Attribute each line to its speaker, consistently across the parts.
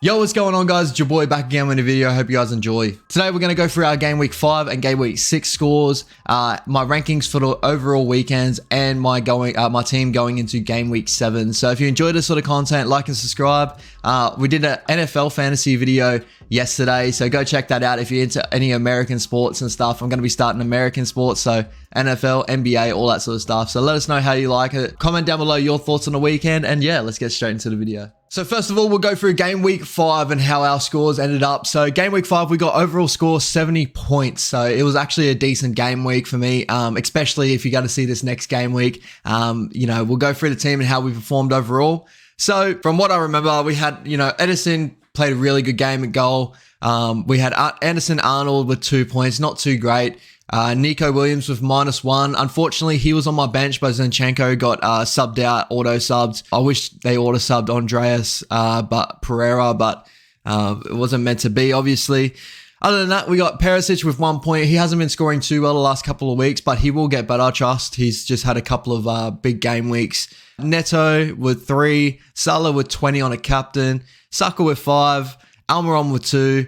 Speaker 1: Yo, what's going on, guys? It's your boy back again with a video. I hope you guys enjoy. Today, we're going to go through our Game Week 5 and Game Week 6 scores, my rankings for the overall weekends, and my team going into Game Week 7. So if you enjoy this sort of content, like and subscribe. We did an NFL fantasy video yesterday, so go check that out if you're into any American sports and stuff. I'm going to be starting American sports, so NFL, NBA, all that sort of stuff. So let us know how you like it. Comment down below your thoughts on the weekend, and yeah, let's get straight into the video. So first of all, we'll go through Game Week 5 and how our scores ended up. So Game Week 5, we got overall score 70 points. So it was actually a decent game week for me, especially if you got to see this next game week. We'll go through the team and how we performed overall. So from what I remember, we had, Edison played a really good game at goal. We had Anderson Arnold with 2 points, not too great. Nico Williams with -1. Unfortunately, he was on my bench, but Zinchenko got subbed out, auto-subbed. I wish they auto-subbed Andreas Pereira, but it wasn't meant to be, obviously. Other than that, we got Perisic with 1 point. He hasn't been scoring too well the last couple of weeks, but he will get better, I trust. He's just had a couple of big game weeks. Neto with 3, Salah with 20 on a captain, Saka with 5, Almiron with 2,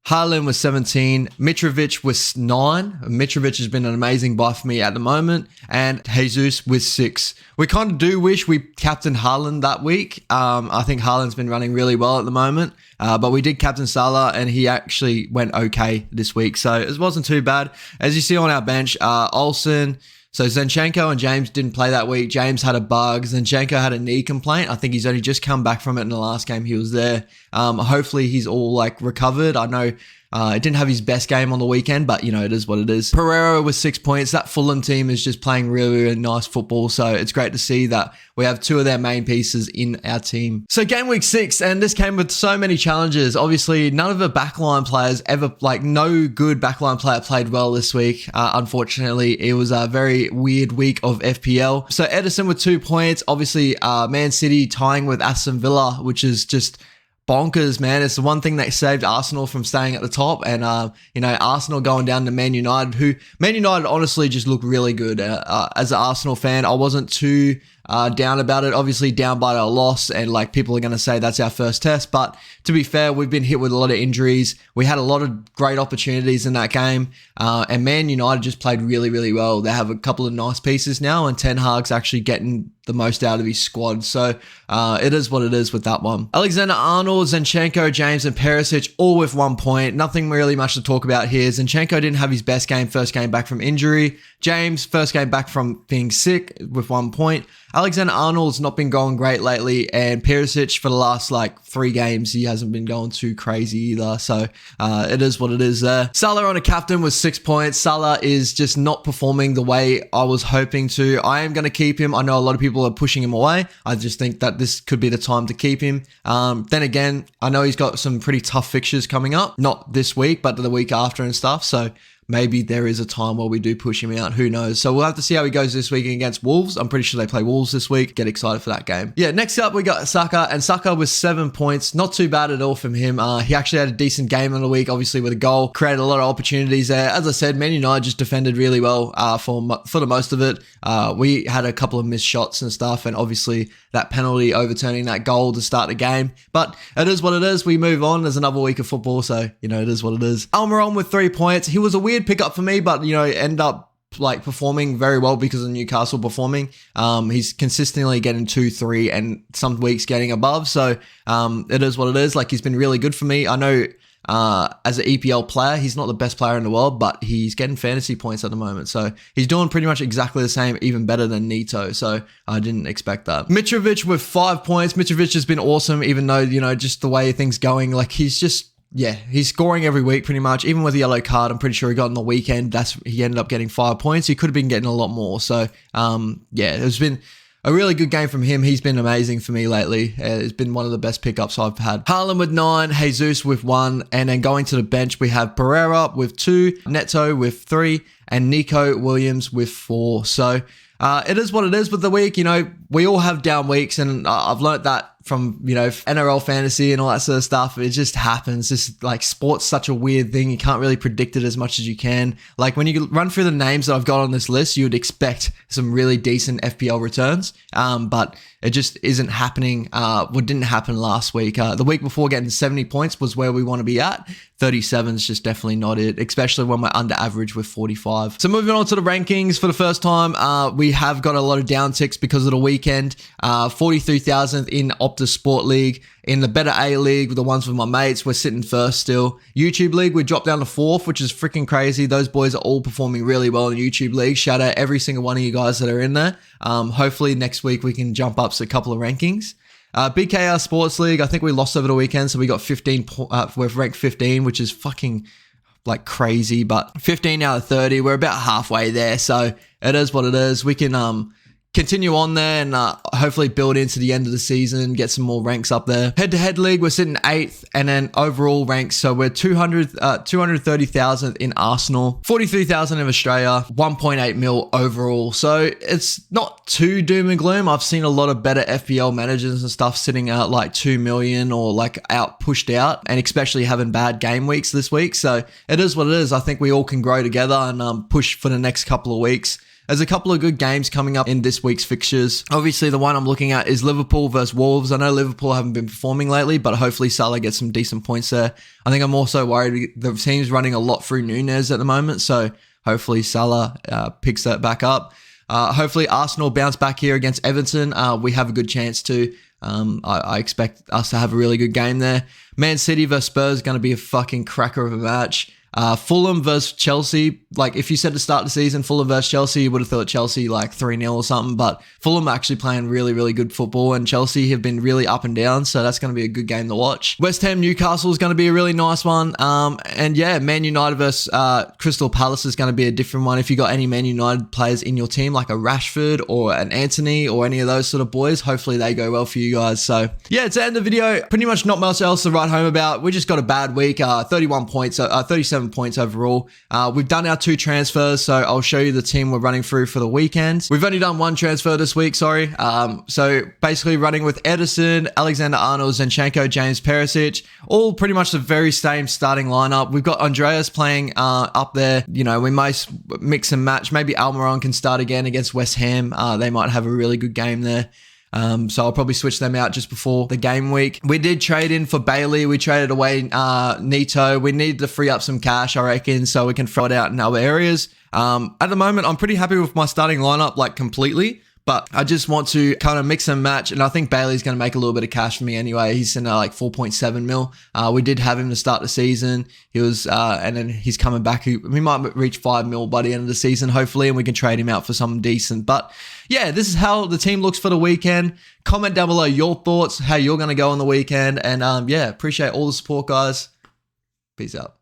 Speaker 1: Haaland with 17, Mitrovic with 9. Mitrovic has been an amazing buy for me at the moment, and Jesus with 6. We kind of do wish we captained Haaland that week. I think Haaland's been running really well at the moment, but we did captain Salah, and he actually went okay this week, so it wasn't too bad. As you see on our bench, Olsen. So Zinchenko and James didn't play that week. James had a bug. Zinchenko had a knee complaint. I think he's only just come back from it in the last game he was there. Hopefully he's all recovered. I know it didn't have his best game on the weekend, but it is what it is. Pereira with 6 points. That Fulham team is just playing really, really nice football. So it's great to see that we have 2 of their main pieces in our team. So Game Week 6, and this came with so many challenges. Obviously, none of the backline players ever, no good backline player played well this week. Unfortunately, it was a very weird week of FPL. So Edison with 2 points. Obviously, Man City tying with Aston Villa, which is just bonkers, man. It's the one thing that saved Arsenal from staying at the top, and Arsenal going down to Man United, who Man United honestly just look really good. As an Arsenal fan, I wasn't too down about it. Obviously down by a loss, and people are going to say that's our first test, but to be fair, we've been hit with a lot of injuries. We had a lot of great opportunities in that game, and Man United just played really, really well. They have a couple of nice pieces now, and Ten Hag's actually getting the most out of his squad, so it is what it is with that one. Alexander-Arnold, Zinchenko, James, and Perisic all with 1 point. Nothing really much to talk about here. Zinchenko didn't have his best game, first game back from injury. James, first game back from being sick with 1 point. Alexander-Arnold's not been going great lately, and Perisic for the last 3 games, he hasn't been going too crazy either, so it is what it is there. Salah on a captain with 6 points. Salah is just not performing the way I was hoping to. I am going to keep him. I know a lot of people are pushing him away. I just think that this could be the time to keep him. Then again, I know he's got some pretty tough fixtures coming up, not this week, but the week after and stuff, so maybe there is a time where we do push him out. Who knows? So we'll have to see how he goes this week against Wolves. I'm pretty sure they play Wolves this week. Get excited for that game. Yeah, next up we got Saka, and Saka with 7 points. Not too bad at all from him. He actually had a decent game in the week, obviously with a goal. Created a lot of opportunities there. As I said, Man United just defended really well for the most of it. We had a couple of missed shots and stuff, and obviously that penalty overturning that goal to start the game. But it is what it is. We move on. There's another week of football, so it is what it is. Almiron with 3 points. He was a weird pickup for me, but end up performing very well because of Newcastle performing. He's consistently getting 2, 3, and some weeks getting above, so it is what it is. He's been really good for me. I know as an EPL player, he's not the best player in the world, but he's getting fantasy points at the moment, so he's doing pretty much exactly the same, even better than Neto, so I didn't expect that. Mitrovic with 5 points. Mitrovic has been awesome, even though just the way things going, he's just, yeah, he's scoring every week pretty much. Even with the yellow card, I'm pretty sure he got on the weekend. He ended up getting 5 points. He could have been getting a lot more. So, it's been a really good game from him. He's been amazing for me lately. It's been one of the best pickups I've had. Haaland with 9, Jesus with 1, and then going to the bench, we have Pereira with 2, Neto with 3, and Nico Williams with 4. So, it is what it is with the week. we all have down weeks, and I've learned that from, you know, NRL fantasy and all that sort of stuff. It just happens. Just like sport's such a weird thing. You can't really predict it as much as you can. Like when you run through the names that I've got on this list, you would expect some really decent FPL returns. But it just isn't happening. What didn't happen last week. The week before, getting 70 points was where we want to be at. 37 is just definitely not it, especially when we're under average with 45. So moving on to the rankings for the first time, we have got a lot of down ticks because of the weekend. 43,000th in Optus Sport League. In the Better A League, the ones with my mates, we're sitting first still. YouTube League, we dropped down to 4th, which is freaking crazy. Those boys are all performing really well in YouTube League. Shout out every single one of you guys that are in there. Hopefully next week we can jump up a couple of rankings. BKR Sports League, I think we lost over the weekend, so we got 15. We've ranked 15, which is fucking like crazy, but 15 out of 30, we're about halfway there, so it is what it is. We can continue on there and hopefully build into the end of the season, get some more ranks up there. Head-to-head league, we're sitting 8th, and then overall ranks, so we're 230,000th in Arsenal, 43,000 in Australia, 1.8 mil overall. So it's not too doom and gloom. I've seen a lot of better FPL managers and stuff sitting at like 2 million or like pushed out, and especially having bad game weeks this week. So it is what it is. I think we all can grow together and push for the next couple of weeks. There's a couple of good games coming up in this week's fixtures. Obviously, the one I'm looking at is Liverpool versus Wolves. I know Liverpool haven't been performing lately, but hopefully Salah gets some decent points there. I think I'm also worried the team's running a lot through Nunez at the moment, so hopefully Salah picks that back up. Hopefully Arsenal bounce back here against Everton. We have a good chance to. I expect us to have a really good game there. Man City versus Spurs is going to be a fucking cracker of a match. Fulham versus Chelsea. Like if you said to start the season, Fulham versus Chelsea, you would have thought Chelsea like 3-0 or something, but Fulham are actually playing really, really good football, and Chelsea have been really up and down, so that's going to be a good game to watch. West Ham Newcastle is going to be a really nice one. And yeah, Man United versus Crystal Palace is going to be a different one. If you got any Man United players in your team, like a Rashford or an Anthony or any of those sort of boys, hopefully they go well for you guys. So yeah, it's the end of the video. Pretty much not much else to write home about. We just got a bad week. 31 points, 37 points overall. We've done our 2 transfers, so I'll show you the team we're running through for the weekend. We've only done 1 transfer this week, sorry. So basically running with Edison, Alexander-Arnold, Zinchenko, James Perisic, all pretty much the very same starting lineup. We've got Andreas playing up there. You know, we might mix and match. Maybe Almiron can start again against West Ham. They might have a really good game there. So I'll probably switch them out just before the game week. We did trade in for Bailey. We traded away Nito. We need to free up some cash, I reckon, so we can throw it out in other areas. At the moment, I'm pretty happy with my starting lineup, like completely. But I just want to kind of mix and match. And I think Bailey's going to make a little bit of cash for me anyway. He's in like 4.7 mil. We did have him to start the season. He was, and then he's coming back. We might reach 5 mil by the end of the season, hopefully, and we can trade him out for something decent. But yeah, this is how the team looks for the weekend. Comment down below your thoughts, how you're going to go on the weekend. And yeah, appreciate all the support, guys. Peace out.